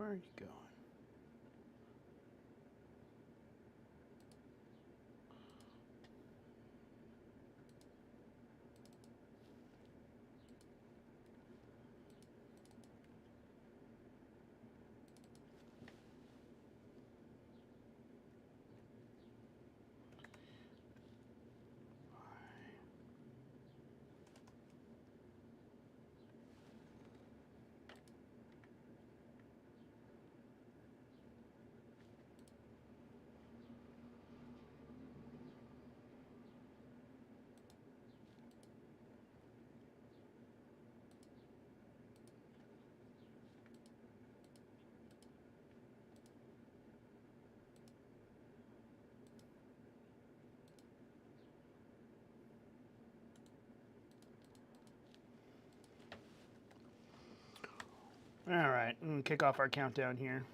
Where are you going? All right, I'm going to kick off our countdown here.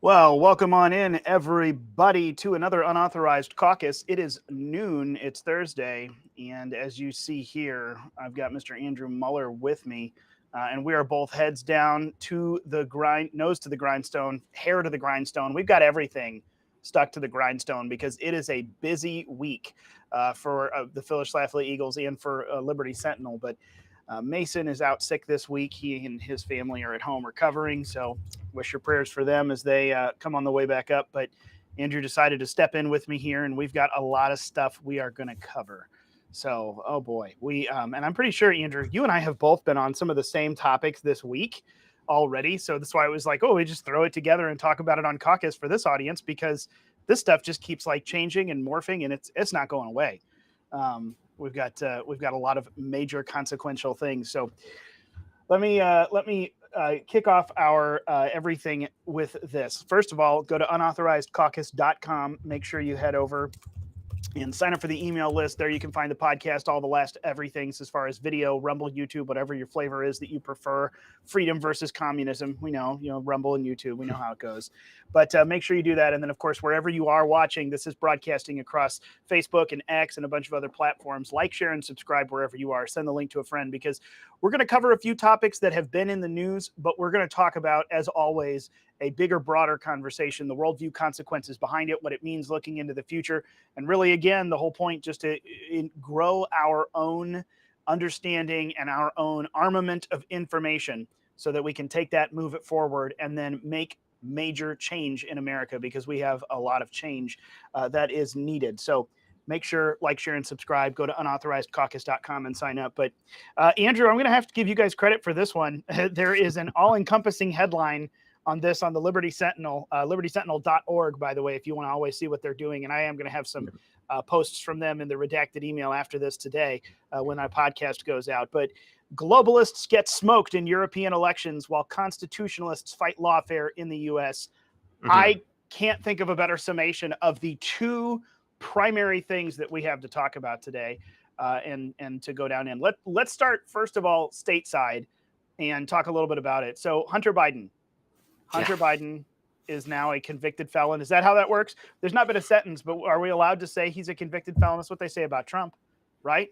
Well, welcome on in, everybody, to another Unauthorized Caucus. It is noon, it's Thursday, and as you see here, I've got Mr. Andrew Muller with me, and we are both heads down to the grind, nose to the grindstone, hair to the grindstone. We've got everything stuck to the grindstone because it is a busy week for the Philly Eagles and for Liberty Sentinel, but Mason is out sick this week. He and his family are at home recovering, so wish your prayers for them as they come on the way back up. But Andrew decided to step in with me here, and we've got a lot of stuff we are going to cover. So, oh boy, and I'm pretty sure, Andrew, you and I have both been on some of the same topics this week already. So that's why it was like, oh, we just throw it together and talk about it on Caucus for this audience, because this stuff just keeps like changing and morphing, and it's not going away. We've got a lot of major consequential things. So let me kick off our everything with this. First of all, go to unauthorizedcaucus.com. Make sure you head over and sign up for the email list. There you can find the podcast, all the last everythings as far as video, Rumble, YouTube, whatever your flavor is that you prefer. Freedom versus communism. We know, Rumble and YouTube, we know how it goes. But make sure you do that. And then, of course, wherever you are watching, this is broadcasting across Facebook and X and a bunch of other platforms. Like, share, and subscribe wherever you are. Send the link to a friend, because we're going to cover a few topics that have been in the news, but we're going to talk about, as always, a bigger, broader conversation, the worldview consequences behind it, what it means looking into the future. And really, again, the whole point just to grow our own understanding and our own armament of information so that we can take that, move it forward, and then make major change in America, because we have a lot of change that is needed. So make sure, like, share, and subscribe. Go to unauthorizedcaucus.com and sign up. But Andrew, I'm going to have to give you guys credit for this one. There is an all-encompassing headline on this on the Liberty Sentinel, libertysentinel.org, by the way, if you want to always see what they're doing. And I am going to have some posts from them in the redacted email after this today when our podcast goes out. But globalists get smoked in European elections while constitutionalists fight lawfare in the U.S. I can't think of a better summation of the two primary things that we have to talk about today and to go down in. Let's start, first of all, stateside and talk a little bit about it. So Hunter Biden is now a convicted felon. Is that how that works? There's not been a sentence, but are we allowed to say he's a convicted felon? That's what they say about Trump, right?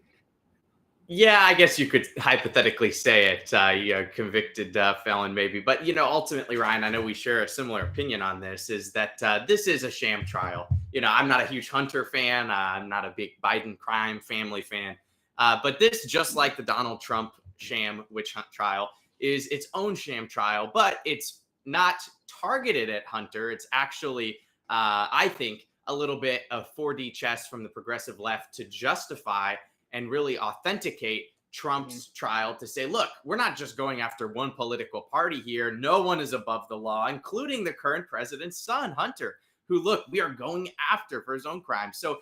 Yeah, I guess you could hypothetically say it, convicted felon maybe. But, ultimately, Ryan, I know we share a similar opinion on this, is that this is a sham trial. I'm not a huge Hunter fan. I'm not a big Biden crime family fan. But this, just like the Donald Trump sham witch hunt trial, is its own sham trial, but it's not targeted at Hunter. It's actually, I think, a little bit of 4D chess from the progressive left to justify and really authenticate Trump's trial, to say, look, we're not just going after one political party here. No one is above the law, including the current president's son, Hunter, who, look, we are going after for his own crimes. So,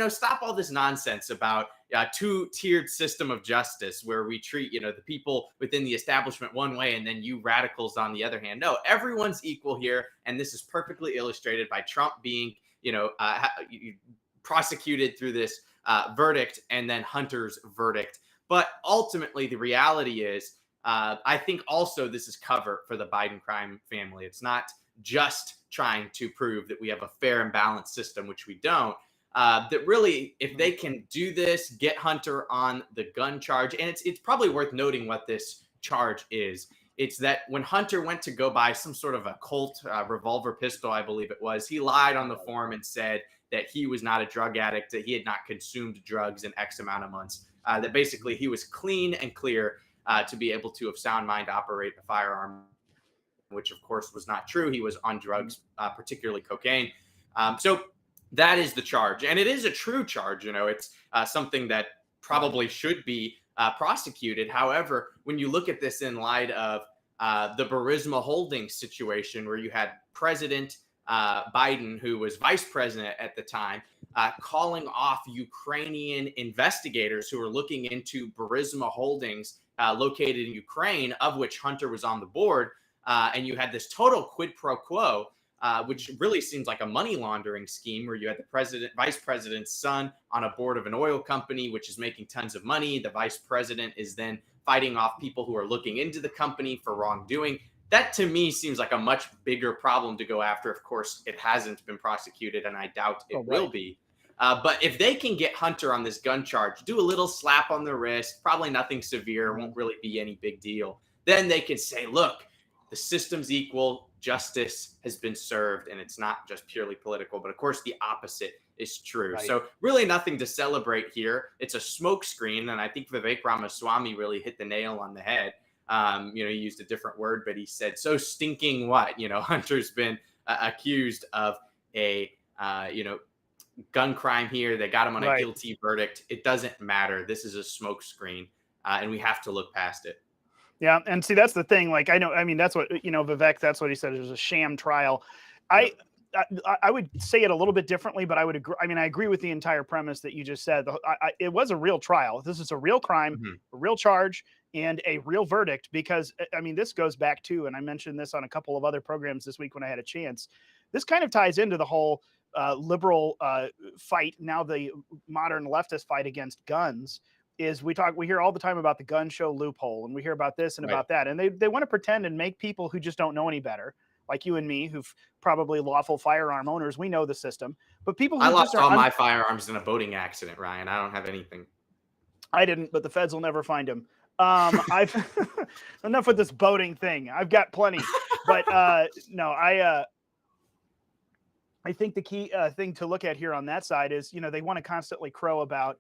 stop all this nonsense about two-tiered system of justice where we treat, the people within the establishment one way and then you radicals on the other hand. No, everyone's equal here. And this is perfectly illustrated by Trump being, prosecuted through this verdict, and then Hunter's verdict. But ultimately, the reality is, I think also this is cover for the Biden crime family. It's not just trying to prove that we have a fair and balanced system, which we don't. That really, if they can do this, get Hunter on the gun charge, and it's probably worth noting what this charge is. It's that when Hunter went to go buy some sort of a Colt revolver pistol, I believe it was, he lied on the form and said that he was not a drug addict, that he had not consumed drugs in X amount of months, that basically he was clean and clear to be able to, of sound mind, operate a firearm, which of course was not true. He was on drugs, particularly cocaine. So that is the charge. And it is a true charge. It's something that probably should be prosecuted. However, when you look at this in light of the Burisma Holdings situation, where you had President Biden, who was vice president at the time, calling off Ukrainian investigators who were looking into Burisma Holdings located in Ukraine, of which Hunter was on the board. And you had this total quid pro quo, which really seems like a money laundering scheme, where you had the vice president's son on a board of an oil company, which is making tons of money. The vice president is then fighting off people who are looking into the company for wrongdoing. That, to me, seems like a much bigger problem to go after. Of course, it hasn't been prosecuted, and I doubt it will be. But if they can get Hunter on this gun charge, do a little slap on the wrist, probably nothing severe, won't really be any big deal, then they can say, look, the system's equal, justice has been served, and it's not just purely political. But of course, the opposite is true. Right. So really nothing to celebrate here. It's a smokescreen, and I think Vivek Ramaswamy really hit the nail on the head. He used a different word, but he said, so stinking what? Hunter's been accused of a, gun crime here. They got him on a guilty verdict. It doesn't matter. This is a smokescreen, and we have to look past it. Yeah. And see, that's the thing. Like, that's what, Vivek, that's what he said. It was a sham trial. I would say it a little bit differently, but I would agree. I agree with the entire premise that you just said. It was a real trial. This is a real crime, a real charge, and a real verdict, because, this goes back to, and I mentioned this on a couple of other programs this week when I had a chance, this kind of ties into the whole liberal fight, now the modern leftist fight against guns, is we hear all the time about the gun show loophole, and we hear about this and Right. about that, and they want to pretend and make people who just don't know any better, like you and me, who've probably lawful firearm owners, we know the system, but people who I just lost are all my firearms in a boating accident, Ryan. I don't have anything. I didn't, but the feds will never find him. I've enough with this boating thing. I've got plenty, but no, I think the key thing to look at here on that side is, they want to constantly crow about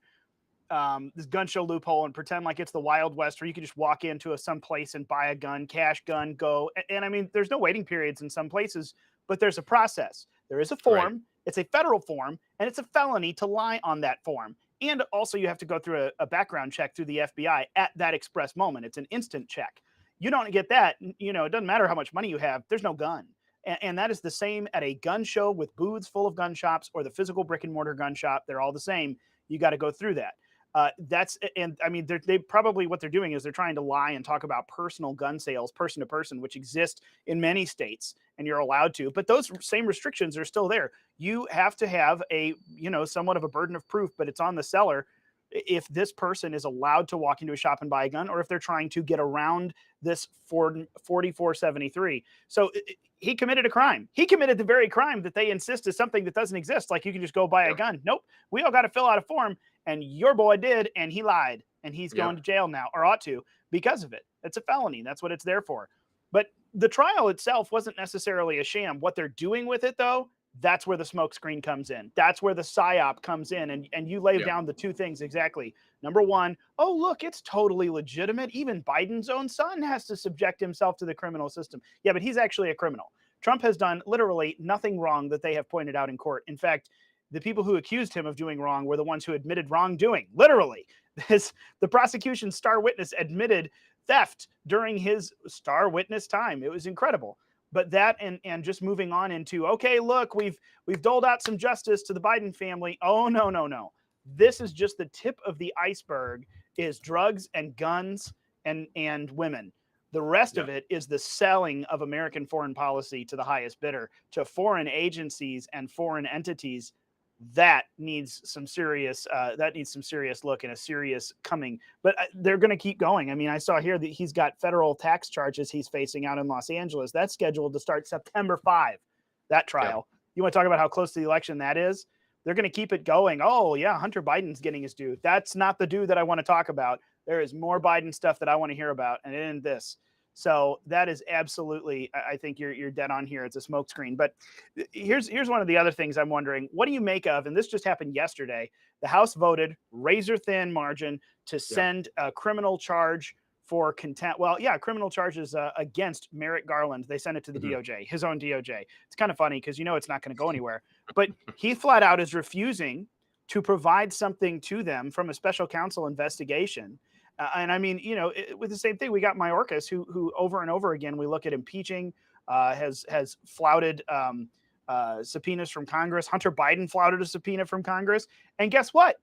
this gun show loophole and pretend like it's the Wild West where you can just walk into some place and buy a gun, cash gun, go. And I mean, there's no waiting periods in some places, but there's a process. There is a form. Right. It's a federal form, and it's a felony to lie on that form. And also you have to go through a background check through the FBI at that express moment. It's an instant check. You don't get that, it doesn't matter how much money you have. There's no gun. And that is the same at a gun show with booths full of gun shops or the physical brick and mortar gun shop. They're all the same. You got to go through that. They probably, what they're doing is they're trying to lie and talk about personal gun sales, person to person, which exist in many states, and you're allowed to, but those same restrictions are still there. You have to have somewhat of a burden of proof, but it's on the seller if this person is allowed to walk into a shop and buy a gun, or if they're trying to get around this 4473. So he committed a crime. He committed the very crime that they insist is something that doesn't exist. Like you can just go buy a gun. Nope. We all got to fill out a form, and your boy did, and he lied, and he's going to jail now, or ought to, because of it. It's a felony. That's what it's there for. But the trial itself wasn't necessarily a sham. What they're doing with it, though, that's where the smoke screen comes in. That's where the psyop comes in. And you lay down the two things exactly. Number one, oh, look, it's totally legitimate. Even Biden's own son has to subject himself to the criminal system. Yeah, but he's actually a criminal. Trump has done literally nothing wrong that they have pointed out in court. In fact, the people who accused him of doing wrong were the ones who admitted wrongdoing. Literally, the prosecution's star witness admitted theft during his star witness time. It was incredible. But that and just moving on into, okay, look, we've doled out some justice to the Biden family. Oh, no. This is just the tip of the iceberg, is drugs and guns and women. The rest of it is the selling of American foreign policy to the highest bidder, to foreign agencies and foreign entities. That needs some serious look and a serious coming. But they're going to keep going. I mean, I saw here that he's got federal tax charges he's facing out in Los Angeles. That's scheduled to start September 5, that trial. Yeah. You want to talk about how close to the election that is? They're going to keep it going. Oh, yeah, Hunter Biden's getting his due. That's not the due that I want to talk about. There is more Biden stuff that I want to hear about, and it isn't this. So that is absolutely, I think you're dead on here. It's a smokescreen. But here's one of the other things I'm wondering. What do you make of, and this just happened yesterday, the House voted razor thin margin to send a criminal charge for contempt. Well, yeah, criminal charges against Merrick Garland. They sent it to the DOJ, his own DOJ. It's kind of funny because it's not going to go anywhere. But he flat out is refusing to provide something to them from a special counsel investigation. And I mean, with the same thing, we got Mayorkas, who over and over again, we look at impeaching, has flouted subpoenas from Congress. Hunter Biden flouted a subpoena from Congress. And guess what?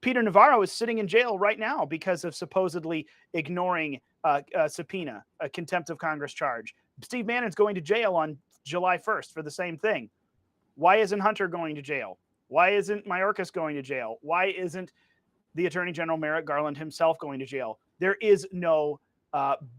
Peter Navarro is sitting in jail right now because of supposedly ignoring a subpoena, a contempt of Congress charge. Steve Bannon's going to jail on July 1st for the same thing. Why isn't Hunter going to jail? Why isn't Mayorkas going to jail? Why isn't the Attorney General Merrick Garland himself going to jail? There is no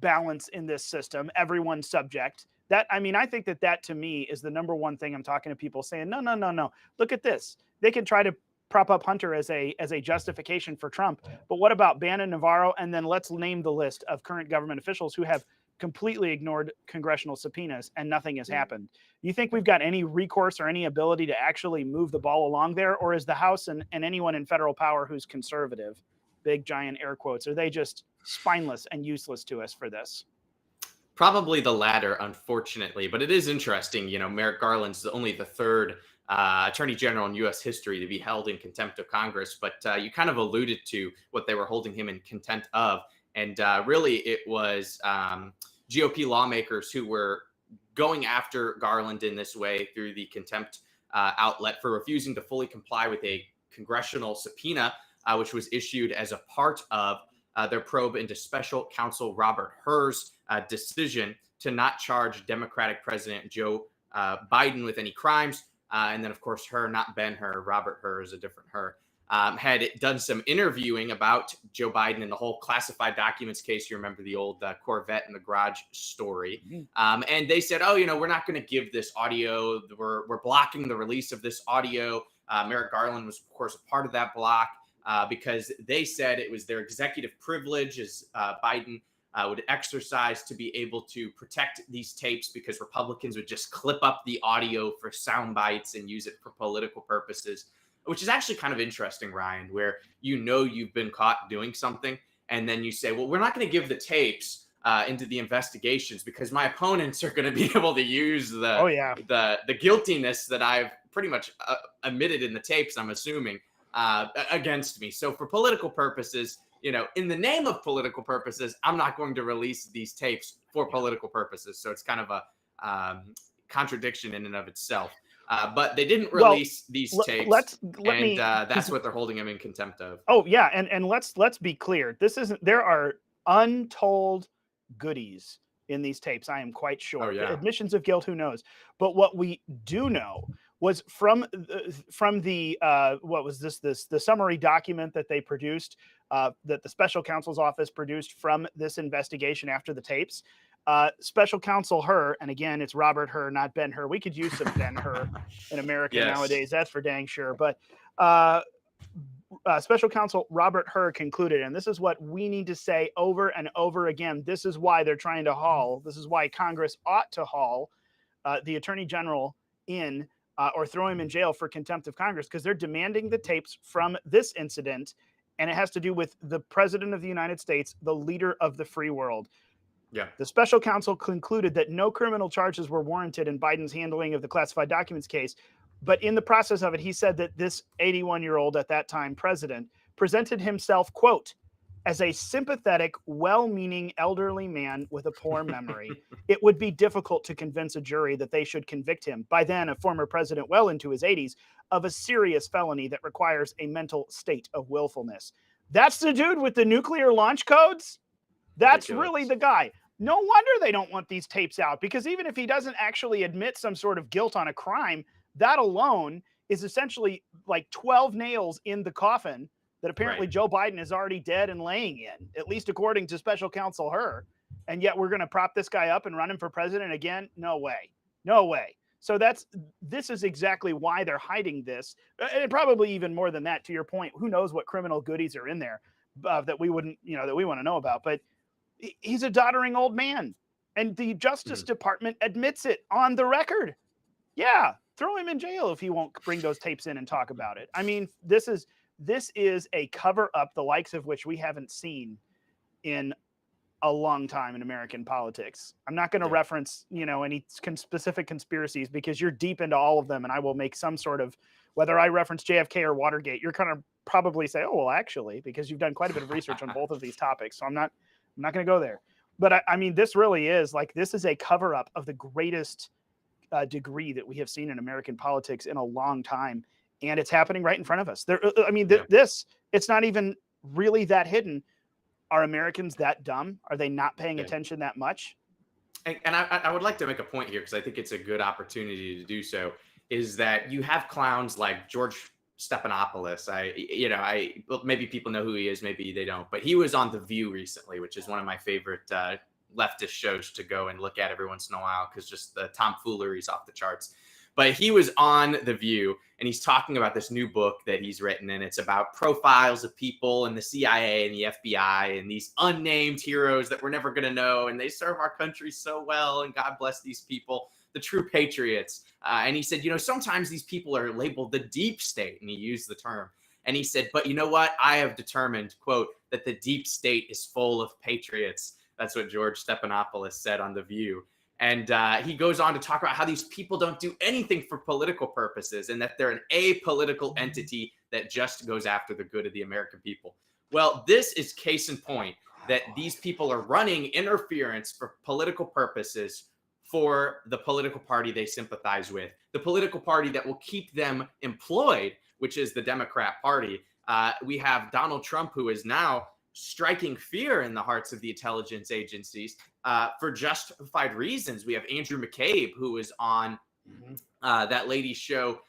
balance in this system. Everyone's subject. I think that to me is the number one thing I'm talking to people saying, no. Look at this. They can try to prop up Hunter as a justification for Trump. But what about Bannon, Navarro? And then let's name the list of current government officials who have completely ignored congressional subpoenas and nothing has happened. Do you think we've got any recourse or any ability to actually move the ball along there? Or is the House and anyone in federal power who's conservative, big giant air quotes, are they just spineless and useless to us for this? Probably the latter, unfortunately. But it is interesting. Merrick Garland's only the third attorney general in U.S. history to be held in contempt of Congress. But you kind of alluded to what they were holding him in contempt of. And really, it was GOP lawmakers who were going after Garland in this way through the contempt outlet for refusing to fully comply with a congressional subpoena, which was issued as a part of their probe into special counsel Robert Hur's decision to not charge Democratic President Joe Biden with any crimes and then, of course, Hur, not Ben-Hur, Robert Hur is a different Hur, had done some interviewing about Joe Biden and the whole classified documents case. You remember the old Corvette in the garage story. And they said, oh, we're not going to give this audio. We're blocking the release of this audio. Merrick Garland was, of course, a part of that block because they said it was their executive privilege as Biden would exercise to be able to protect these tapes because Republicans would just clip up the audio for sound bites and use it for political purposes, which is actually kind of interesting, Ryan, where you've been caught doing something and then you say, well, we're not going to give the tapes into the investigations because my opponents are going to be able to use the guiltiness that I've pretty much admitted in the tapes, I'm assuming, against me. So for political purposes, in the name of political purposes, I'm not going to release these tapes for political purposes. So it's kind of a contradiction in and of itself. But they didn't release these tapes, that's what they're holding him in contempt of. Oh yeah, and let's be clear. There are untold goodies in these tapes. I am quite sure. Oh, yeah. Admissions of guilt, who knows? But what we do know was from the what was the summary document that they produced, that the special counsel's office produced from this investigation after the tapes. Special counsel Hur, and again, it's Robert Hur, not Ben-Hur. We could use some Ben-Hur in America nowadays. That's for dang sure. But special counsel Robert Hur concluded, and this is what we need to say over and over again. This is why they're trying to haul. This is why Congress ought to haul the Attorney General in or throw him in jail for contempt of Congress, because they're demanding the tapes from this incident, and it has to do with the President of the United States, the leader of the free world. Yeah. The special counsel concluded that no criminal charges were warranted in Biden's handling of the classified documents case. But in the process of it, he said that this 81-year-old at that time president presented himself, quote, as a sympathetic, well-meaning elderly man with a poor memory. It would be difficult to convince a jury that they should convict him, by then a former president well into his 80s, of a serious felony that requires a mental state of willfulness. That's the dude with the nuclear launch codes? That's really the guy. No wonder they don't want these tapes out, because even if he doesn't actually admit some sort of guilt on a crime, that alone is essentially like 12 nails in the coffin that apparently Joe Biden is already dead and laying in, at least according to special counsel Hur. And yet we're going to prop this guy up and run him for president again? No way. No way. So this is exactly why they're hiding this. And probably even more than that, to your point, who knows what criminal goodies are in there that we wouldn't, that we want to know about. But he's a doddering old man, and the Justice Department admits it on the record. Yeah, throw him in jail if he won't bring those tapes in and talk about it. I mean, this is a cover up, the likes of which we haven't seen in a long time in American politics. I'm not going to reference, any specific conspiracies, because you're deep into all of them, and I will make some sort of, whether I reference JFK or Watergate, you're kind of probably say, oh, well, actually, because you've done quite a bit of research on both of these topics. So I'm not going to go there. But I mean, this really is this is a cover up of the greatest degree that we have seen in American politics in a long time. And it's happening right in front of us. It's not even really that hidden. Are Americans that dumb? Are they not paying attention that much? And I would like to make a point here, because I think it's a good opportunity to do so, is that you have clowns like George Stephanopoulos. Maybe people know who he is, maybe they don't, but he was on The View recently, which is one of my favorite leftist shows to go and look at every once in a while, because just the tomfoolery is off the charts. But he was on The View, and he's talking about this new book that he's written, and it's about profiles of people in the CIA and the FBI and these unnamed heroes that we're never going to know, and they serve our country so well, and God bless these people, the true patriots. And he said, sometimes these people are labeled the deep state, and he used the term. And he said, but you know what? I have determined, quote, that the deep state is full of patriots. That's what George Stephanopoulos said on The View. And he goes on to talk about how these people don't do anything for political purposes, and that they're an apolitical entity that just goes after the good of the American people. Well, this is case in point that these people are running interference for political purposes for the political party they sympathize with, the political party that will keep them employed, which is the Democrat Party. We have Donald Trump, who is now striking fear in the hearts of the intelligence agencies for justified reasons. We have Andrew McCabe, who is on Mhm. That lady's show.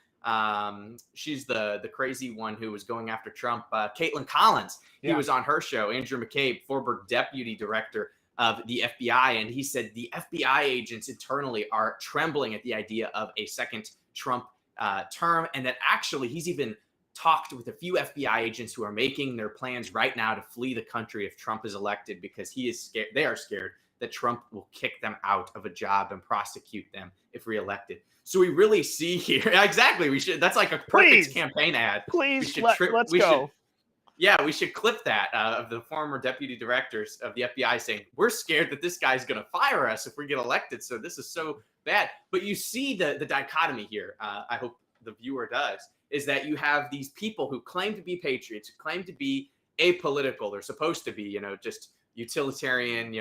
She's the crazy one who was going after Trump. Caitlin Collins. He Yeah. was on her show. Andrew McCabe, former deputy director of the FBI, and he said the FBI agents internally are trembling at the idea of a second Trump term, and that actually he's even talked with a few FBI agents who are making their plans right now to flee the country if Trump is elected, because he is scared. They are scared that Trump will kick them out of a job and prosecute them if reelected. So we really see here exactly. We should. That's like a perfect Please. campaign ad. Please, We should let's go. Yeah, we should clip that of the former deputy directors of the FBI saying, we're scared that this guy's going to fire us if we get elected. So this is so bad. But you see the dichotomy here. I hope the viewer does, is that you have these people who claim to be patriots, who claim to be apolitical. They're supposed to be, just utilitarian,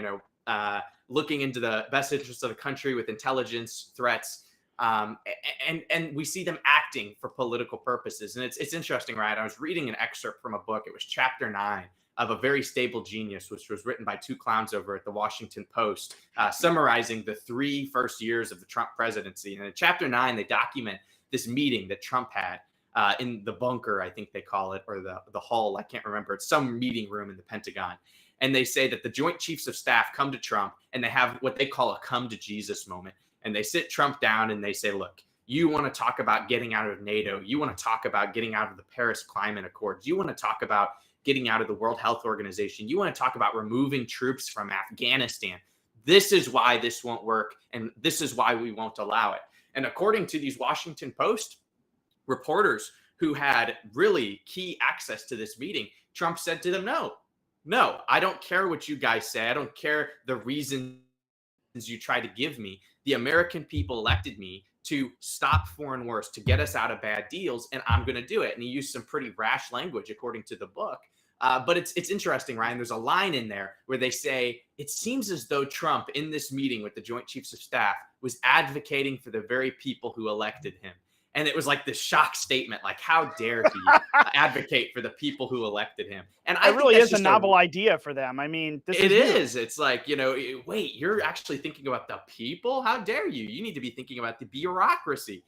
looking into the best interests of the country with intelligence threats. And we see them acting for political purposes. And it's interesting, right? I was reading an excerpt from a book. It was chapter 9 of A Very Stable Genius, which was written by two clowns over at the Washington Post, summarizing the 3 first years of the Trump presidency. And in chapter 9, they document this meeting that Trump had in the bunker, I think they call it, or the hall. I can't remember. It's some meeting room in the Pentagon. And they say that the Joint Chiefs of Staff come to Trump and they have what they call a come to Jesus moment. And they sit Trump down and they say, look, you want to talk about getting out of NATO. You want to talk about getting out of the Paris Climate Accords. You want to talk about getting out of the World Health Organization. You want to talk about removing troops from Afghanistan. This is why this won't work. And this is why we won't allow it. And according to these Washington Post reporters who had really key access to this meeting, Trump said to them, no, I don't care what you guys say. I don't care the reasons you try to give me. The American people elected me to stop foreign wars, to get us out of bad deals, and I'm going to do it. And he used some pretty rash language, according to the book. But it's interesting, Ryan. There's a line in there where they say, it seems as though Trump, in this meeting with the Joint Chiefs of Staff, was advocating for the very people who elected him. And it was like this shock statement, like, how dare he advocate for the people who elected him? And it really is a novel idea for them. I mean, it is. It's like, wait, you're actually thinking about the people? How dare you? You need to be thinking about the bureaucracy.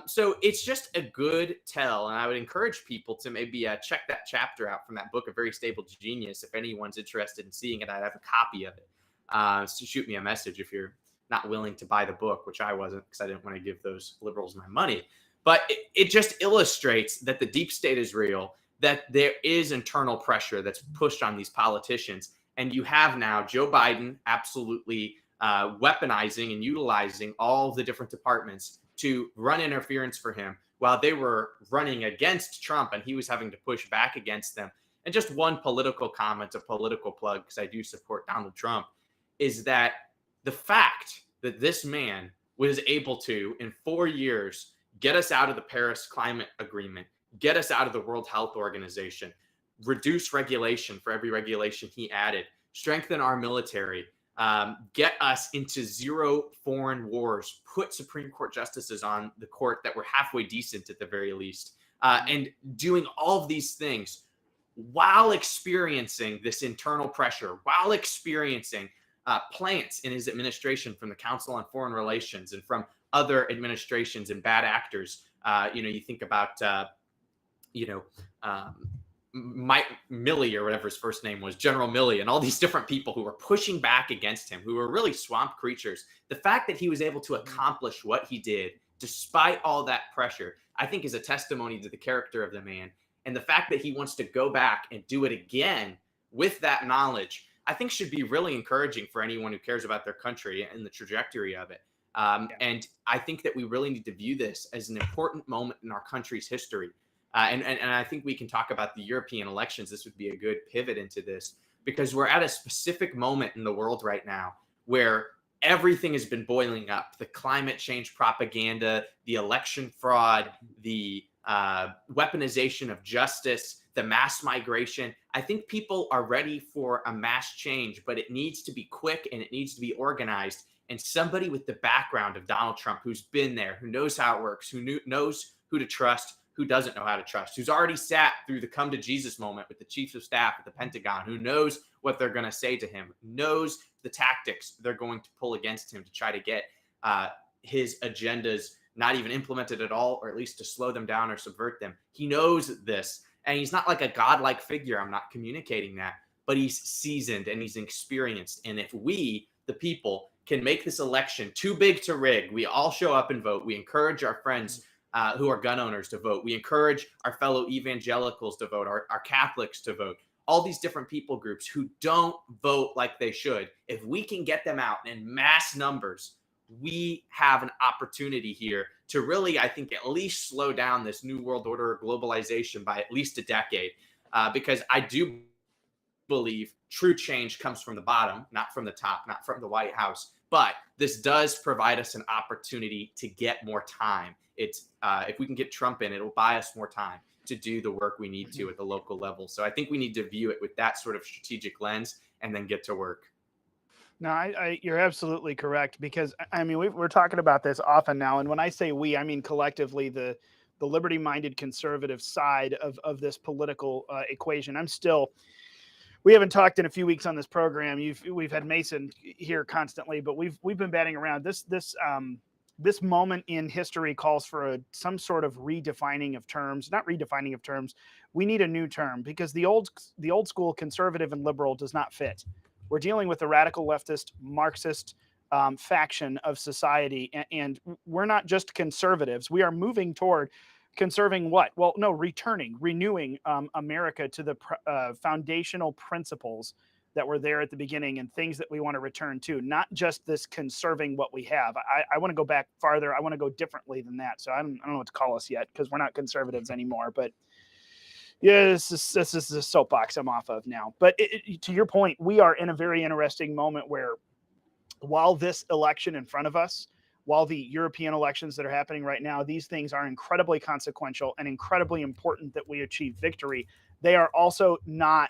So it's just a good tell. And I would encourage people to maybe check that chapter out from that book, A Very Stable Genius. If anyone's interested in seeing it, I'd have a copy of it. So shoot me a message if you're not willing to buy the book, which I wasn't, because I didn't want to give those liberals my money. But it just illustrates that the deep state is real, that there is internal pressure that's pushed on these politicians. And you have now Joe Biden absolutely weaponizing and utilizing all the different departments to run interference for him while they were running against Trump and he was having to push back against them. And just one political comment, a political plug, because I do support Donald Trump, is that the fact that this man was able to, in 4 years, get us out of the Paris Climate Agreement, get us out of the World Health Organization, reduce regulation for every regulation he added, strengthen our military, get us into zero foreign wars, put Supreme Court justices on the court that were halfway decent at the very least, and doing all of these things while experiencing this internal pressure, while experiencing plants in his administration from the Council on Foreign Relations and from other administrations and bad actors. You think about, Mike Milley or whatever his first name was, General Milley, and all these different people who were pushing back against him, who were really swamp creatures. The fact that he was able to accomplish what he did, despite all that pressure, I think is a testimony to the character of the man. And the fact that he wants to go back and do it again with that knowledge, I think should be really encouraging for anyone who cares about their country and the trajectory of it. And I think that we really need to view this as an important moment in our country's history. And I think we can talk about the European elections. This would be a good pivot into this, because we're at a specific moment in the world right now where everything has been boiling up. The climate change propaganda, the election fraud, the weaponization of justice, the mass migration. I think people are ready for a mass change, but it needs to be quick and it needs to be organized. And somebody with the background of Donald Trump, who's been there, who knows how it works, who knows who to trust, who doesn't know how to trust, who's already sat through the come to Jesus moment with the chiefs of staff at the Pentagon, who knows what they're going to say to him, knows the tactics they're going to pull against him to try to get his agendas not even implemented at all, or at least to slow them down or subvert them. He knows this, and he's not like a godlike figure. I'm not communicating that, but he's seasoned and he's experienced. And if we, the people, can make this election too big to rig, we all show up and vote. We encourage our friends who are gun owners to vote. We encourage our fellow evangelicals to vote, our Catholics to vote, all these different people groups who don't vote like they should. If we can get them out in mass numbers, we have an opportunity here to really, I think, at least slow down this new world order globalization by at least a decade. Because I do believe true change comes from the bottom, not from the top, not from the White House. But this does provide us an opportunity to get more time. It's if we can get Trump in, it'll buy us more time to do the work we need to at the local level. So I think we need to view it with that sort of strategic lens and then get to work. No, you're absolutely correct, because I mean we're talking about this often now, and when I say we, I mean collectively the liberty-minded conservative side of this political equation. We haven't talked in a few weeks on this program. We've had Mason here constantly, but we've been batting around this moment in history calls for some sort of redefining of terms. Not redefining of terms. We need a new term, because the old school conservative and liberal does not fit. We're dealing with the radical leftist Marxist faction of society, and we're not just conservatives. We are moving toward conserving what? Well, no, renewing America to the foundational principles that were there at the beginning and things that we want to return to, not just this conserving what we have. I want to go back farther. I want to go differently than that. So I don't know what to call us yet, because we're not conservatives anymore. But yeah, this is the soapbox I'm off of now. But to your point, we are in a very interesting moment where, while this election in front of us, while the European elections that are happening right now, these things are incredibly consequential and incredibly important that we achieve victory. They are also not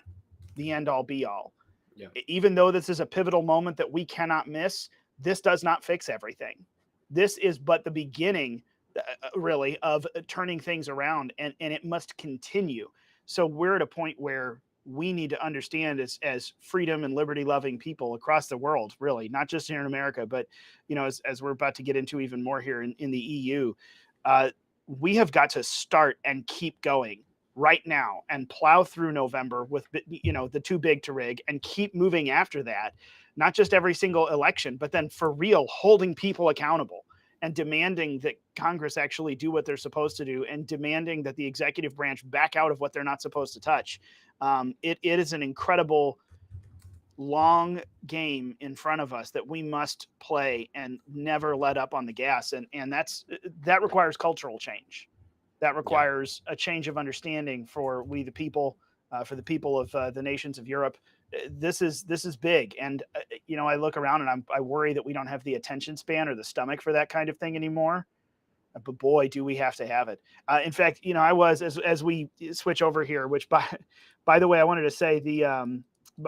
the end all be all. Yeah. Even though this is a pivotal moment that we cannot miss, this does not fix everything. This is but the beginning, really, of turning things around, and it must continue. So we're at a point where we need to understand, as freedom and liberty loving people across the world, really, not just here in America, but, you know, as we're about to get into even more here in the EU, we have got to start and keep going right now and plow through November with, you know, the too big to rig, and keep moving after that, not just every single election, but then for real holding people accountable and demanding that Congress actually do what they're supposed to do, and demanding that the executive branch back out of what they're not supposed to touch. It is an incredible long game in front of us that we must play and never let up on the gas. And that requires cultural change. That requires a change of understanding for we, the people, for the people of the nations of Europe. This is big. And, you know, I look around and I worry that we don't have the attention span or the stomach for that kind of thing anymore. But boy, do we have to have it. In fact, you know, I was, as we switch over here, which by the way, I wanted to say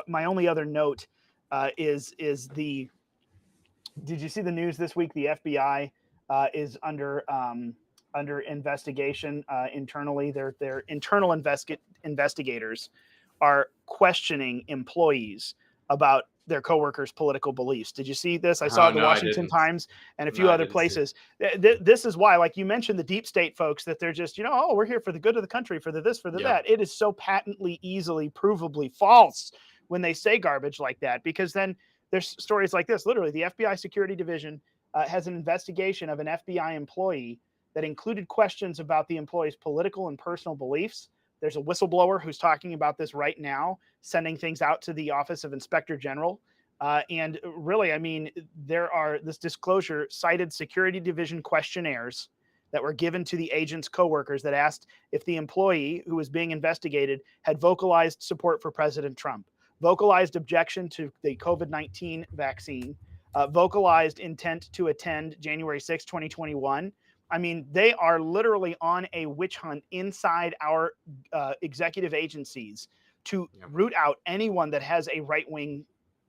my only other note is did you see the news this week? The FBI is under investigation internally. Their internal investigators are questioning employees about their coworkers' political beliefs. Did you see this? I saw it in the Washington Times and a few other places. This is why, like you mentioned, the deep state folks, that they're just, you know, oh, we're here for the good of the country, for the this, for the that. It is so patently, easily, provably false when they say garbage like that, because then there's stories like this. Literally, the FBI Security Division has an investigation of an FBI employee that included questions about the employee's political and personal beliefs. There's a whistleblower who's talking about this right now, sending things out to the Office of Inspector General. And really, I mean, this disclosure cited Security Division questionnaires that were given to the agent's coworkers that asked if the employee who was being investigated had vocalized support for President Trump, vocalized objection to the COVID-19 vaccine, vocalized intent to attend January 6, 2021. I mean, they are literally on a witch hunt inside our executive agencies to root out anyone that has a right-wing,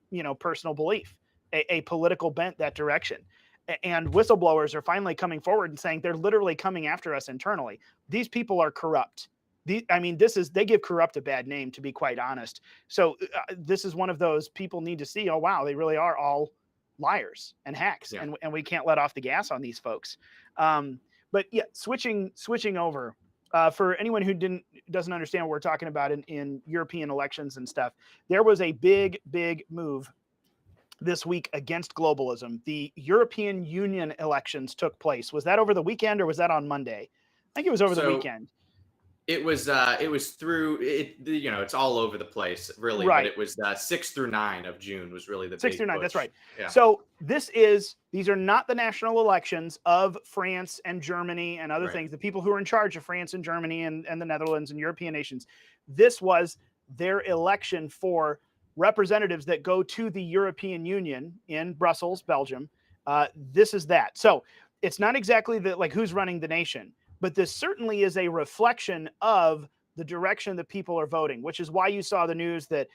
you know, personal belief, a political bent that direction. And whistleblowers are finally coming forward and saying they're literally coming after us internally. These people are corrupt. They give corrupt a bad name, to be quite honest. So this is one of those people need to see, oh, wow, they really are all liars and hacks, Yeah. and we can't let off the gas on these folks. But yeah, switching over, for anyone who doesn't understand what we're talking about in European elections and stuff, there was a big move this week against globalism. The European Union elections took place. Was that over the weekend or was that on Monday? I think it was over the weekend. It was through it, it's all over the place, really. Right. But it was 6 through 9 of June was really the 6 big through 9. push. That's right. Yeah. So these are not the national elections of France and Germany and other things, the people who are in charge of France and Germany and the Netherlands and European nations. This was their election for representatives that go to the European Union in Brussels, Belgium. This is that. So it's not exactly like who's running the nation, but this certainly is a reflection of the direction that people are voting, which is why you saw the news that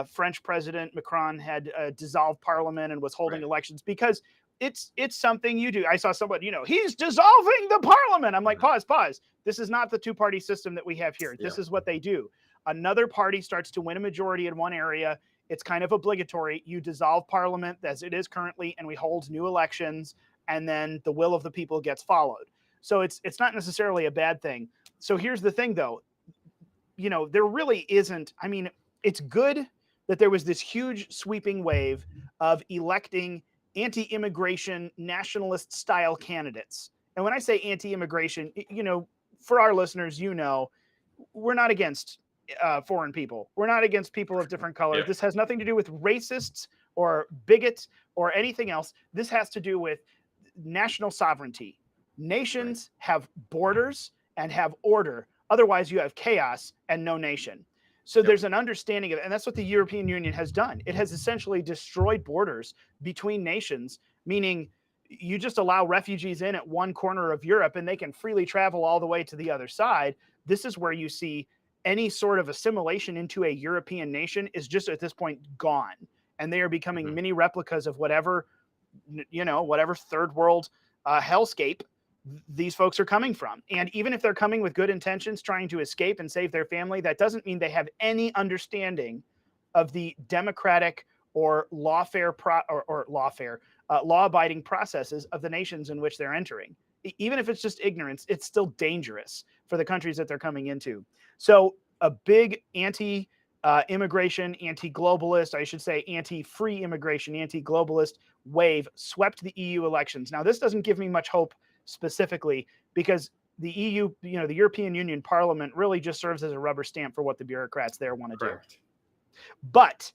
French President Macron had dissolved parliament and was holding elections, because it's something you do. I saw someone, he's dissolving the parliament. I'm like, pause. This is not the two-party system that we have here. This is what they do. Another party starts to win a majority in one area. It's kind of obligatory. You dissolve parliament as it is currently, and we hold new elections, and then the will of the people gets followed. So it's not necessarily a bad thing. So here's the thing, though. There really isn't. I mean, it's good that there was this huge sweeping wave of electing anti-immigration nationalist style candidates. And when I say anti-immigration, for our listeners, we're not against foreign people. We're not against people of different colors. This has nothing to do with racists or bigots or anything else. This has to do with national sovereignty. Nations have borders and have order. Otherwise, you have chaos and no nation. So there's an understanding of it. And that's what the European Union has done. It has essentially destroyed borders between nations, meaning you just allow refugees in at one corner of Europe and they can freely travel all the way to the other side. This is where you see any sort of assimilation into a European nation is just at this point gone. And they are becoming mini replicas of whatever third world hellscape these folks are coming from. And even if they're coming with good intentions, trying to escape and save their family, that doesn't mean they have any understanding of the democratic or law-abiding processes of the nations in which they're entering. Even if it's just ignorance, it's still dangerous for the countries that they're coming into. So a big anti-immigration, anti-globalist, I should say anti-free immigration, anti-globalist wave swept the EU elections. Now, this doesn't give me much hope specifically, because the EU, the European Union Parliament really just serves as a rubber stamp for what the bureaucrats there want to do. But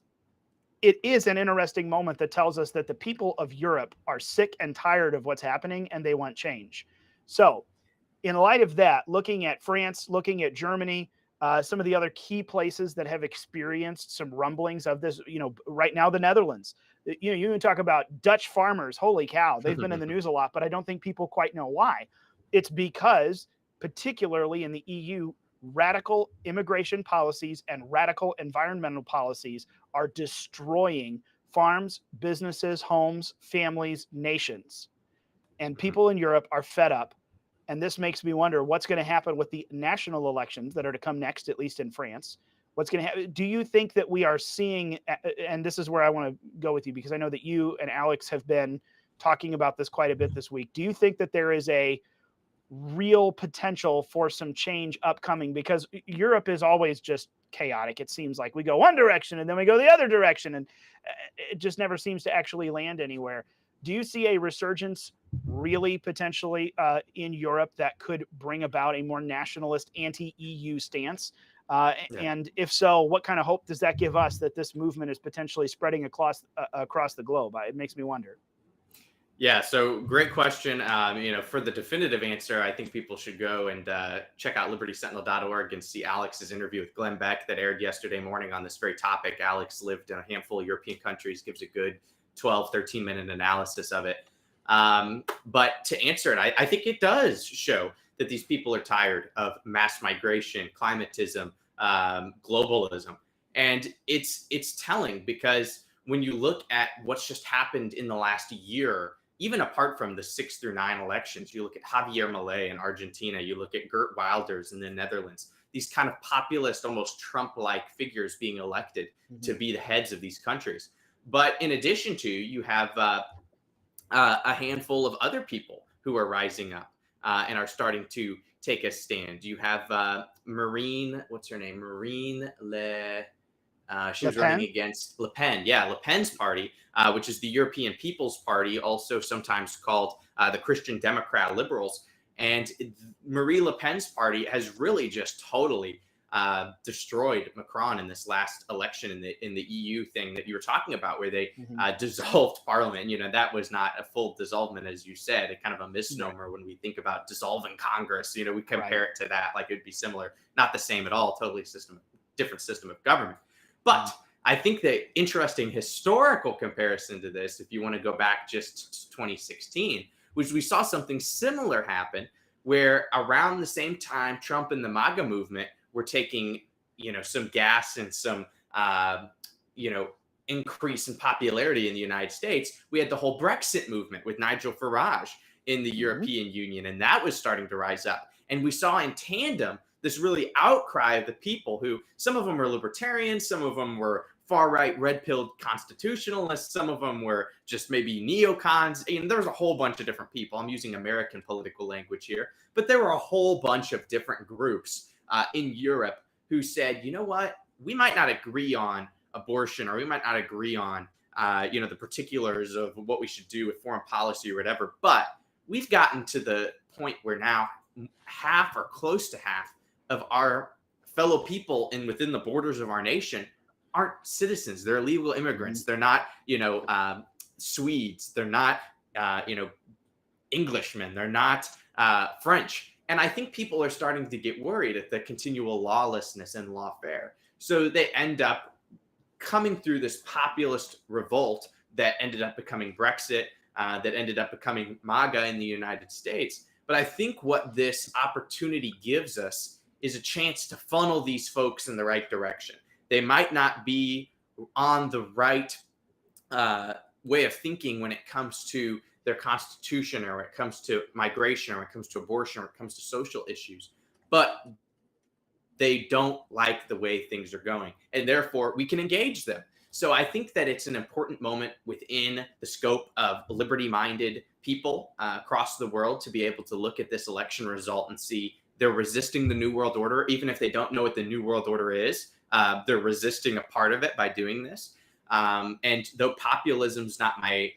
it is an interesting moment that tells us that the people of Europe are sick and tired of what's happening and they want change. So in light of that, looking at France, looking at Germany, some of the other key places that have experienced some rumblings of this, right now, the Netherlands. You can talk about Dutch farmers. Holy cow. They've been in the news a lot, but I don't think people quite know why. It's because, particularly in the EU, radical immigration policies and radical environmental policies are destroying farms, businesses, homes, families, nations. And people in Europe are fed up. And this makes me wonder what's going to happen with the national elections that are to come next, at least in France. What's going to happen? Do you think that we are seeing, and this is where I want to go with you, because I know that you and Alex have been talking about this quite a bit this week. Do you think that there is a real potential for some change upcoming? Because Europe is always just chaotic. It seems like we go one direction and then we go the other direction, and it just never seems to actually land anywhere. Do you see a resurgence really potentially in Europe that could bring about a more nationalist anti-EU stance? And if so, what kind of hope does that give us that this movement is potentially spreading across the globe? It makes me wonder. Yeah, so great question. For the definitive answer, I think people should go and check out libertysentinel.org and see Alex's interview with Glenn Beck that aired yesterday morning on this very topic. Alex lived in a handful of European countries, gives a good 12, 13-minute analysis of it. But to answer it, I think it does show that these people are tired of mass migration, climatism, globalism. And it's telling, because when you look at what's just happened in the last year, even apart from the 6 through 9 elections, you look at Javier Milei in Argentina, you look at Geert Wilders in the Netherlands, these kind of populist, almost Trump-like figures being elected to be the heads of these countries. But in addition to, you have a handful of other people who are rising up and are starting to take a stand. You have what's her name? She Le was running Pen? against Le Pen. Yeah, Le Pen's party, which is the European People's Party, also sometimes called the Christian Democrat Liberals. And Marie Le Pen's party has really just totally destroyed Macron in this last election in the EU thing that you were talking about, where they dissolved Parliament. You know, that was not a full dissolvement, as you said, a kind of a misnomer when we think about dissolving Congress. You know, we compare it to that like it would be similar, not the same at all, totally different system of government. But I think the interesting historical comparison to this, if you want to go back just to 2016, which we saw something similar happen, where around the same time Trump and the MAGA movement were taking, some gas and some, increase in popularity in the United States, we had the whole Brexit movement with Nigel Farage in the European Union, and that was starting to rise up. And we saw in tandem this really outcry of the people who, some of them were libertarians, some of them were far-right red-pilled constitutionalists, some of them were just maybe neocons. There's a whole bunch of different people. I'm using American political language here, but there were a whole bunch of different groups in Europe who said, you know what, we might not agree on abortion, or we might not agree on, the particulars of what we should do with foreign policy or whatever, but we've gotten to the point where now half or close to half of our fellow people within the borders of our nation aren't citizens. They're illegal immigrants. They're not, Swedes. They're not, Englishmen. They're not French. And I think people are starting to get worried at the continual lawlessness and lawfare. So they end up coming through this populist revolt that ended up becoming Brexit, that ended up becoming MAGA in the United States. But I think what this opportunity gives us is a chance to funnel these folks in the right direction. They might not be on the right way of thinking when it comes to their constitution, or when it comes to migration, or when it comes to abortion, or when it comes to social issues, but they don't like the way things are going, and therefore we can engage them. So I think that it's an important moment within the scope of liberty-minded people across the world to be able to look at this election result and see they're resisting the New World Order, even if they don't know what the New World Order is. They're resisting a part of it by doing this. And though populism's not my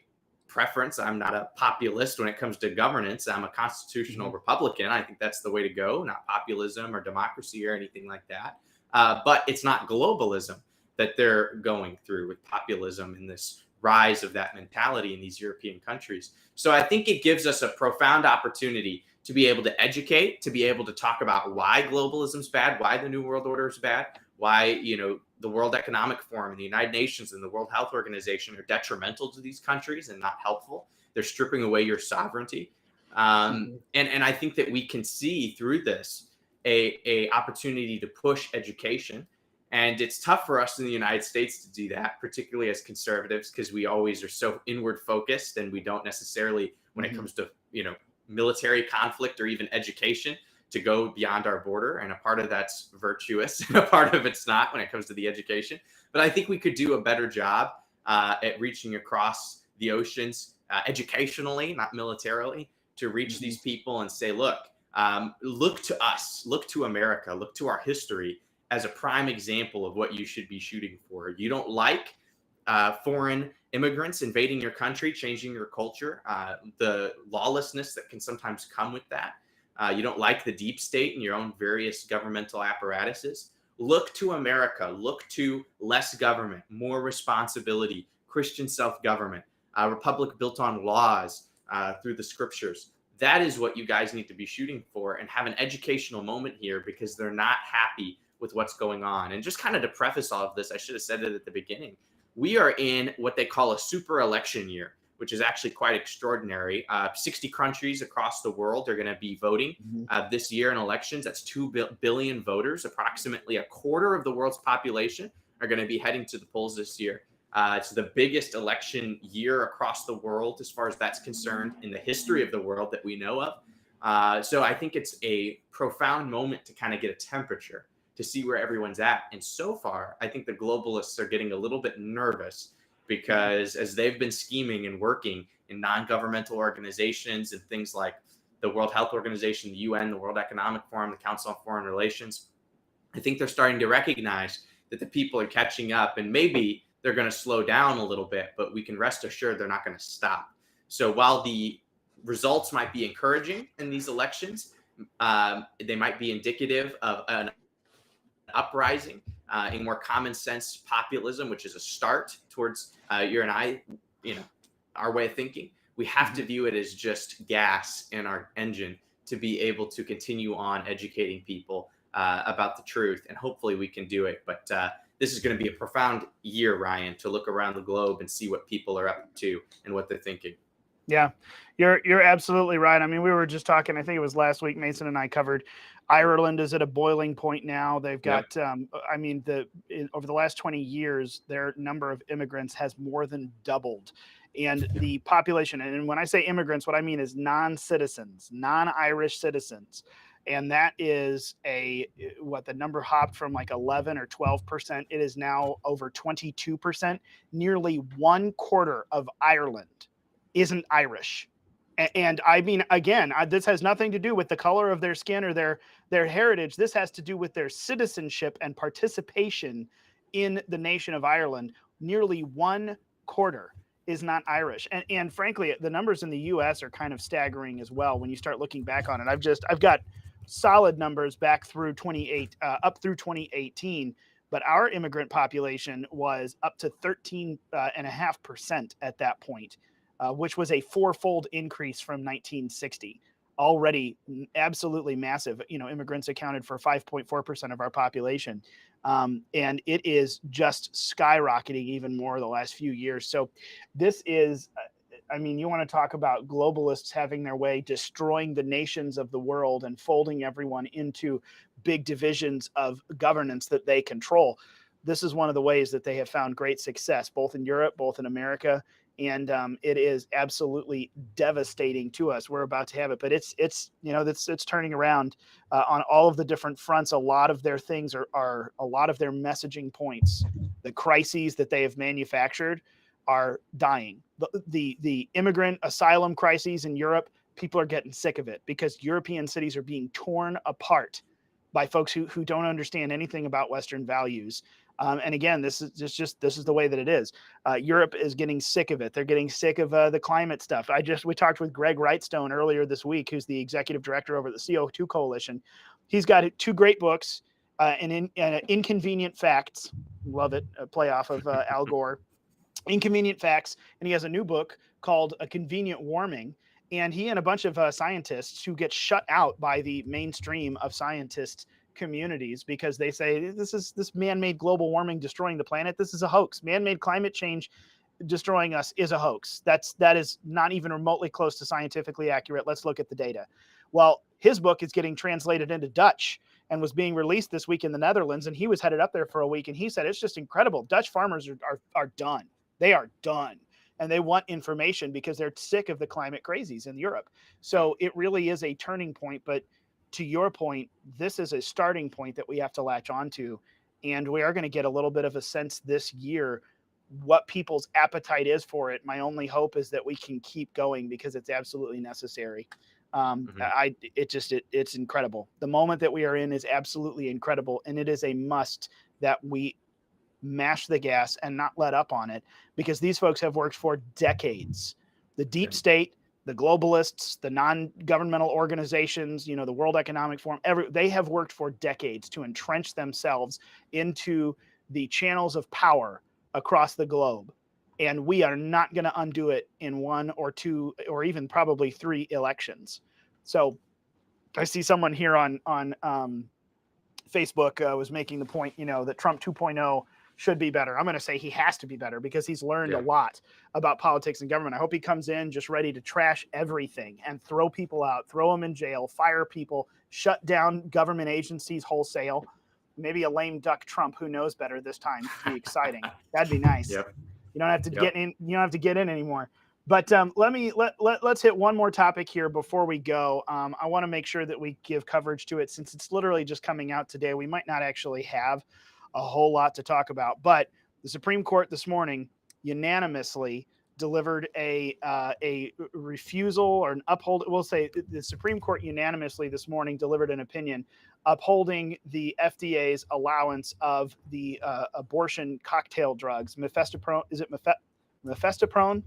preference, I'm not a populist when it comes to governance. I'm a constitutional Republican. I think that's the way to go, not populism or democracy or anything like that. But it's not globalism that they're going through with populism and this rise of that mentality in these European countries. So I think it gives us a profound opportunity to be able to educate, to be able to talk about why globalism is bad, why the New World Order is bad, why, the World Economic Forum and the United Nations and the World Health Organization are detrimental to these countries and not helpful. They're stripping away your sovereignty. And I think that we can see through this a opportunity to push education. And it's tough for us in the United States to do that, particularly as conservatives, because we always are so inward focused, and we don't necessarily, when it comes to, military conflict or even education, to go beyond our border. And a part of that's virtuous and a part of it's not when it comes to the education. But I think we could do a better job at reaching across the oceans educationally, not militarily, to reach these people and say, look to us, look to America, look to our history as a prime example of what you should be shooting for. You don't like foreign immigrants invading your country, changing your culture, the lawlessness that can sometimes come with that. You don't like the deep state and your own various governmental apparatuses. Look to America. Look to less government, more responsibility, Christian self-government, a republic built on laws through the scriptures. That is what you guys need to be shooting for, and have an educational moment here, because they're not happy with what's going on. And just kind of to preface all of this, I should have said it at the beginning. We are in what they call a super election year, which is actually quite extraordinary. 60 countries across the world are going to be voting this year in elections. That's 2 billion voters. Approximately a quarter of the world's population are going to be heading to the polls this year. It's the biggest election year across the world, as far as that's concerned, in the history of the world that we know of. So I think it's a profound moment to kind of get a temperature, to see where everyone's at. And so far, I think the globalists are getting a little bit nervous because as they've been scheming and working in non-governmental organizations and things like the World Health Organization, the UN, the World Economic Forum, the Council on Foreign Relations, I think they're starting to recognize that the people are catching up, and maybe they're going to slow down a little bit, but we can rest assured they're not going to stop. So while the results might be encouraging in these elections, they might be indicative of an uprising in more common sense populism, which is a start towards you and I, our way of thinking. We have to view it as just gas in our engine to be able to continue on educating people about the truth, and hopefully we can do it. But this is going to be a profound year, Ryan, to look around the globe and see what people are up to and what they're thinking. Yeah, you're absolutely right. I mean, we were just talking, I think it was last week, Mason and I covered Ireland is at a boiling point now. They've got, over the last 20 years, their number of immigrants has more than doubled. And the population, and when I say immigrants, what I mean is non-citizens, non-Irish citizens. And that is the number hopped from like 11 or 12%. It is now over 22%. Nearly 1/4 of Ireland isn't Irish. And I mean, again, this has nothing to do with the color of their skin or their heritage. This has to do with their citizenship and participation in the nation of Ireland. Nearly 1/4 is not Irish. And frankly, the numbers in the US are kind of staggering as well when you start looking back on it. I've got solid numbers back through up through 2018, but our immigrant population was up to 13.5% at that point, which was a fourfold increase from 1960. Already absolutely massive. Immigrants accounted for 5.4% of our population. And it is just skyrocketing even more the last few years. So this is, you want to talk about globalists having their way, destroying the nations of the world and folding everyone into big divisions of governance that they control. This is one of the ways that they have found great success, both in Europe, both in America. And it is absolutely devastating to us. We're about to have it, but it's turning around on all of the different fronts. A lot of their things are a lot of their messaging points, the crises that they have manufactured are dying. The immigrant asylum crises in Europe, people are getting sick of it because European cities are being torn apart by folks who don't understand anything about Western values. And again, this is the way that it is. Europe is getting sick of it. They're getting sick of the climate stuff. We talked with Greg Wrightstone earlier this week, who's the executive director over the CO2 Coalition. He's got 2 great books, Inconvenient Facts. Love it. A play off of Al Gore. Inconvenient Facts. And he has a new book called A Convenient Warming. And he and a bunch of scientists who get shut out by the mainstream of scientists communities because they say this man-made global warming destroying the planet. This is a hoax. Man-made climate change destroying us is a hoax. That is not even remotely close to scientifically accurate. Let's look at the data. Well, his book is getting translated into Dutch and was being released this week in the Netherlands. And he was headed up there for a week. And he said, it's just incredible. Dutch farmers are done. They are done. And they want information because they're sick of the climate crazies in Europe. So it really is a turning point. But to your point, this is a starting point that we have to latch onto. And we are going to get a little bit of a sense this year what people's appetite is for it. My only hope is that we can keep going because it's absolutely necessary. It's incredible. The moment that we are in is absolutely incredible. And it is a must that we mash the gas and not let up on it because these folks have worked for decades. The deep state, the globalists, the non-governmental organizations, the World Economic Forum, they have worked for decades to entrench themselves into the channels of power across the globe. And we are not going to undo it in 1 or 2 or even probably 3 elections. So I see someone here on Facebook was making the point, that Trump 2.0 should be better. I'm going to say he has to be better because he's learned a lot about politics and government. I hope he comes in just ready to trash everything and throw people out, throw them in jail, fire people, shut down government agencies wholesale. Maybe a lame duck Trump who knows better this time would be exciting. That'd be nice. Yep. You don't have to get in. You don't have to get in anymore. But let's hit one more topic here before we go. I want to make sure that we give coverage to it since it's literally just coming out today. We might not actually have a whole lot to talk about, but the Supreme Court this morning unanimously delivered a refusal or an uphold. We'll say the Supreme Court unanimously this morning delivered an opinion upholding the FDA's allowance of the abortion cocktail drugs. Mifestoprone, is it mifestoprone?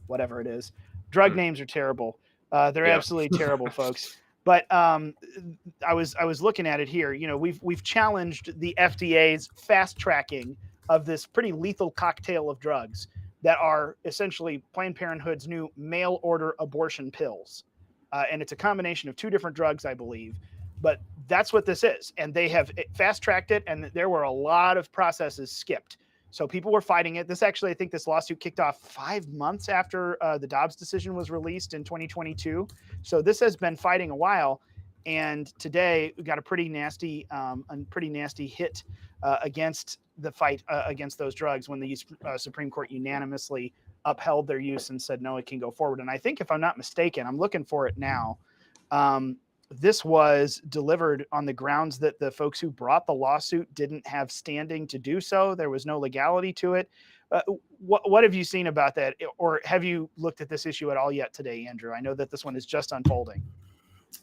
Whatever it is. Drug names are terrible. They're absolutely terrible, folks. But I was looking at it here. You know, we've challenged the FDA's fast tracking of this pretty lethal cocktail of drugs that are essentially Planned Parenthood's new mail order abortion pills. And it's a combination of two different drugs, I believe. But that's what this is. And they have fast tracked it. And there were a lot of processes skipped. So people were fighting it. This actually, I think this lawsuit kicked off 5 months after the Dobbs decision was released in 2022. So this has been fighting a while. And today we got a pretty nasty hit against the fight against those drugs when the Supreme Court unanimously upheld their use and said, no, it can go forward. And I think if I'm not mistaken, I'm looking for it now. This was delivered on the grounds that the folks who brought the lawsuit didn't have standing to do so. There was no legality to it. What have you seen about that? Or have you looked at this issue at all yet today, Andrew? I know that this one is just unfolding.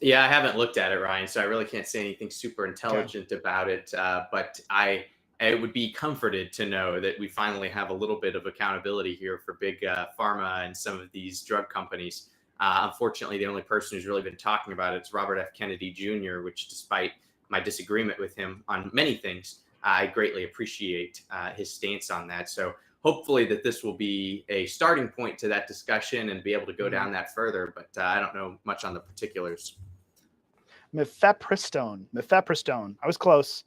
Yeah, I haven't looked at it, Ryan, so I really can't say anything super intelligent about it. But I would be comforted to know that we finally have a little bit of accountability here for big pharma and some of these drug companies. Unfortunately, the only person who's really been talking about it is Robert F. Kennedy Jr., which, despite my disagreement with him on many things, I greatly appreciate his stance on that. So hopefully that this will be a starting point to that discussion and be able to go down that further. But I don't know much on the particulars. Mifepristone. I was close.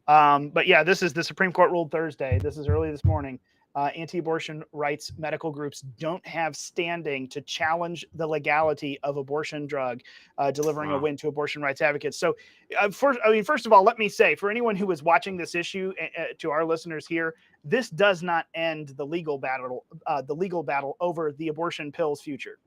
But yeah, this is the Supreme Court ruled Thursday. This is early this morning. Anti-abortion rights medical groups don't have standing to challenge the legality of abortion drug, delivering a win to abortion rights advocates. So first of all, let me say, for anyone who is watching this issue, to our listeners here, this does not end the legal battle over the abortion pill's future.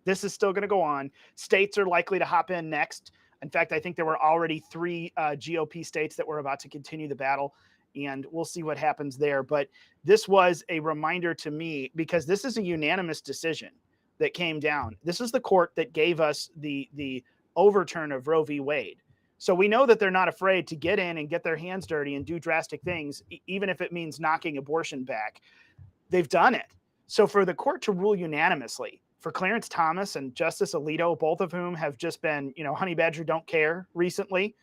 This is still going to go on. States are likely to hop in next. In fact, I think there were already 3 GOP states that were about to continue the battle, and we'll see what happens there. But this was a reminder to me, because this is a unanimous decision that came down. This is the court that gave us the overturn of Roe v. Wade. So we know that they're not afraid to get in and get their hands dirty and do drastic things, even if it means knocking abortion back. They've done it. So for the court to rule unanimously, for Clarence Thomas and Justice Alito, both of whom have just been, honey badger don't care recently,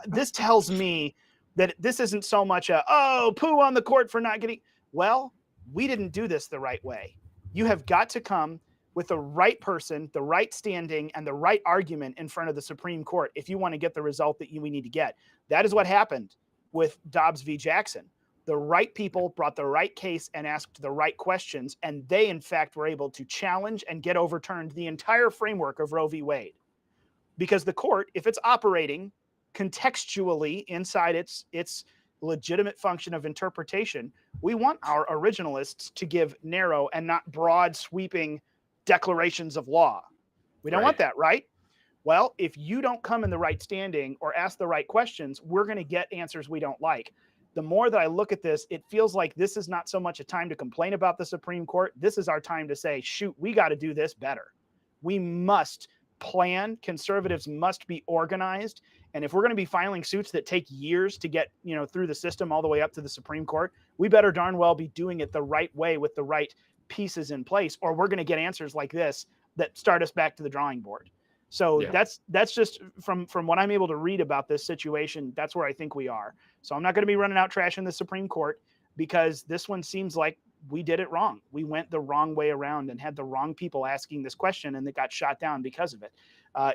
this tells me that this isn't so much poo on the court for not getting, well, we didn't do this the right way. You have got to come with the right person, the right standing, and the right argument in front of the Supreme Court if you want to get the result that we need to get. That is what happened with Dobbs v. Jackson. The right people brought the right case and asked the right questions, and they, in fact, were able to challenge and get overturned the entire framework of Roe v. Wade. Because the court, if it's operating contextually inside its legitimate function of interpretation, we want our originalists to give narrow and not broad sweeping declarations of law. We don't want that, right? Well, if you don't come in the right standing or ask the right questions, we're going to get answers we don't like. The more that I look at this, it feels like this is not so much a time to complain about the Supreme Court. This is our time to say, shoot, we got to do this better. We must plan. Conservatives must be organized. And if we're going to be filing suits that take years to get, through the system all the way up to the Supreme Court, we better darn well be doing it the right way with the right pieces in place, or we're going to get answers like this that start us back to the drawing board. So that's just from what I'm able to read about this situation. That's where I think we are. So I'm not going to be running out trash in the Supreme Court, because this one seems like we did it wrong. We went the wrong way around and had the wrong people asking this question, and it got shot down because of it.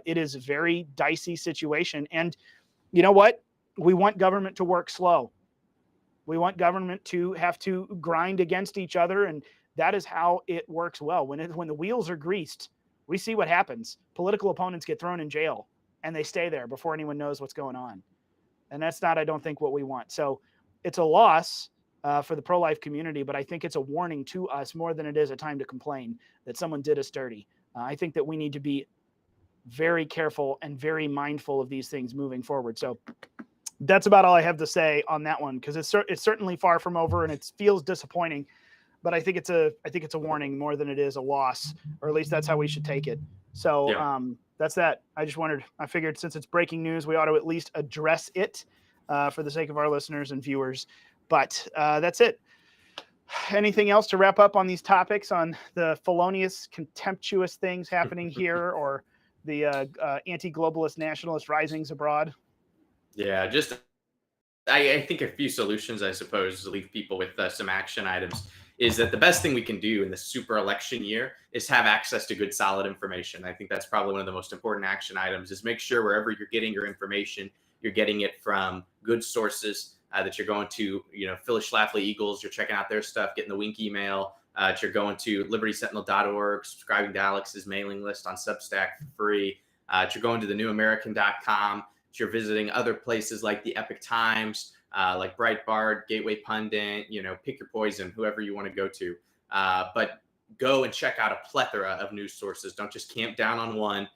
It is a very dicey situation. And you know what? We want government to work slow. We want government to have to grind against each other. And that is how it works well. When the wheels are greased, we see what happens. Political opponents get thrown in jail, and they stay there before anyone knows what's going on. And that's not, I don't think, what we want. So it's a loss for the pro-life community, but I think it's a warning to us more than it is a time to complain that someone did us dirty. I think that we need to be very careful and very mindful of these things moving forward. So that's about all I have to say on that one, because it's certainly far from over, and it feels disappointing but I think it's a warning more than it is a loss, or at least that's how we should take it. So that's that. I figured since it's breaking news, we ought to at least address it for the sake of our listeners and viewers. But that's it. Anything else to wrap up on these topics, on the felonious, contemptuous things happening here, or the anti-globalist nationalist risings abroad? Yeah, just I think a few solutions, I suppose, to leave people with some action items is that the best thing we can do in the super election year is have access to good, solid information. I think that's probably one of the most important action items, is make sure wherever you're getting your information, you're getting it from good sources, that you're going to, Phyllis Schlafly Eagles, you're checking out their stuff, getting the Wink email, that you're going to libertysentinel.org, subscribing to Alex's mailing list on Substack for free, that you're going to thenewamerican.com, that you're visiting other places like the Epic Times, like Breitbart, Gateway Pundit, pick your poison, whoever you want to go to. But go and check out a plethora of news sources. Don't just camp down on one,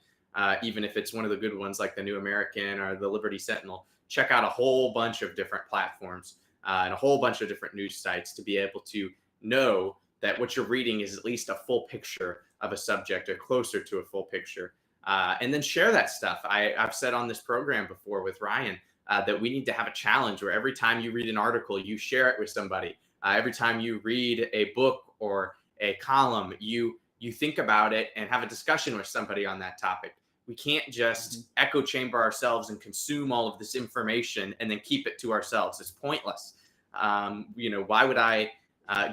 even if it's one of the good ones like the New American or the Liberty Sentinel. Check out a whole bunch of different platforms and a whole bunch of different news sites to be able to know that what you're reading is at least a full picture of a subject, or closer to a full picture. And then share that stuff. I've said on this program before with Ryan that we need to have a challenge where every time you read an article, you share it with somebody. Every time you read a book or a column, you think about it and have a discussion with somebody on that topic. We can't just echo chamber ourselves and consume all of this information and then keep it to ourselves. It's pointless. Why would I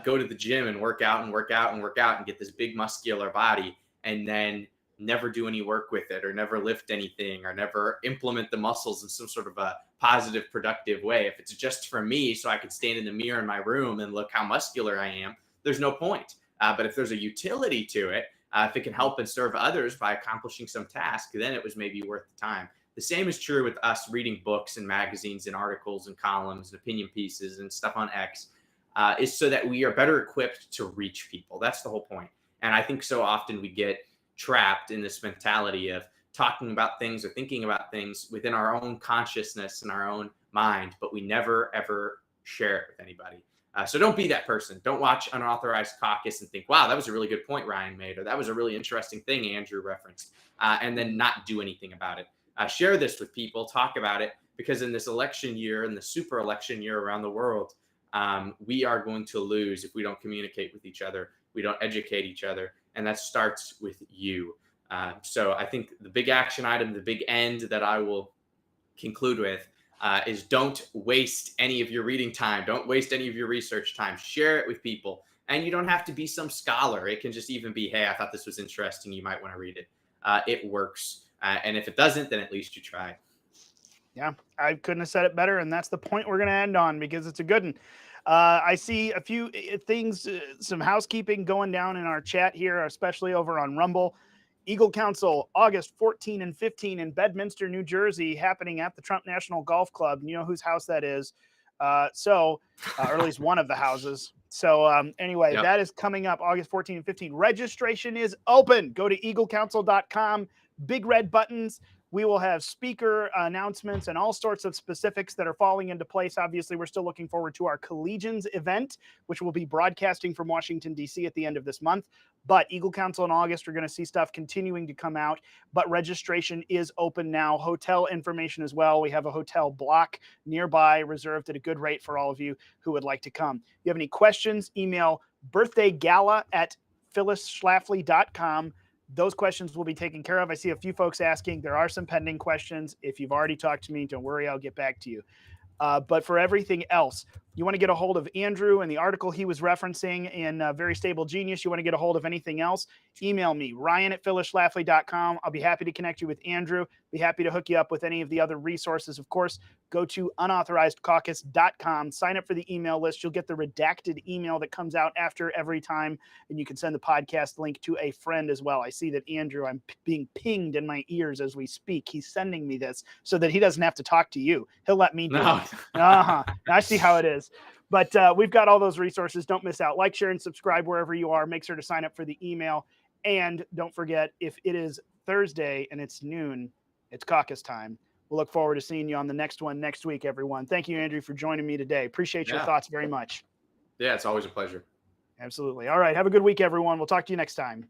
go to the gym and work out and get this big muscular body and then never do any work with it, or never lift anything, or never implement the muscles in some sort of a positive, productive way? If it's just for me, so I can stand in the mirror in my room and look how muscular I am, there's no point. But if there's a utility to it, if it can help and serve others by accomplishing some task, then it was maybe worth the time. The same is true with us reading books and magazines and articles and columns and opinion pieces and stuff on X, is so that we are better equipped to reach people. That's the whole point. And I think so often we get trapped in this mentality of talking about things or thinking about things within our own consciousness and our own mind, but we never, ever share it with anybody. So don't be that person. Don't watch Unauthorized Caucus and think, wow, that was a really good point Ryan made, or that was a really interesting thing Andrew referenced, and then not do anything about it. Share this with people, talk about it, because in this election year, in the super election year around the world, we are going to lose if we don't communicate with each other, we don't educate each other, and that starts with you. So I think the big action item, the big end that I will conclude with, is don't waste any of your reading time. Don't waste any of your research time. Share it with people. And you don't have to be some scholar. It can just even be, hey, I thought this was interesting. You might want to read it. It works. And if it doesn't, then at least you tried. Yeah, I couldn't have said it better. And that's the point we're going to end on, because it's a good one. I see a few things, some housekeeping going down in our chat here, especially over on Rumble. Eagle Council, August 14 and 15 in Bedminster, New Jersey, happening at the Trump National Golf Club. You know whose house that is. Or at least one of the houses. So anyway, That is coming up August 14 and 15. Registration is open. Go to eaglecouncil.com. Big red buttons. We will have speaker announcements and all sorts of specifics that are falling into place. Obviously, we're still looking forward to our Collegians event, which will be broadcasting from Washington, D.C. at the end of this month. But Eagle Council in August, we're going to see stuff continuing to come out. But registration is open now. Hotel information as well. We have a hotel block nearby reserved at a good rate for all of you who would like to come. If you have any questions, email birthdayGala@phyllisschlafly.com. Those questions will be taken care of. I see a few folks asking. There are some pending questions. If you've already talked to me, don't worry, I'll get back to you. But for everything else, you want to get a hold of Andrew and the article he was referencing in Very Stable Genius, you want to get a hold of anything else, email me, ryan@phyllisschlafly.com. I'll be happy to connect you with Andrew. Be happy to hook you up with any of the other resources. Of course, go to unauthorizedcaucus.com, sign up for the email list. You'll get the redacted email that comes out after every time, and you can send the podcast link to a friend as well. I see that Andrew, I'm being pinged in my ears as we speak. He's sending me this so that he doesn't have to talk to you. He'll let me do it. I see how it is. But we've got all those resources. Don't miss out. Like, share, and subscribe wherever you are. Make sure to sign up for the email. And don't forget, if it is Thursday and it's noon, it's caucus time. We'll look forward to seeing you on the next one next week, everyone. Thank you, Andrew, for joining me today. Appreciate your thoughts very much. Yeah, it's always a pleasure. Absolutely. All right. Have a good week, everyone. We'll talk to you next time.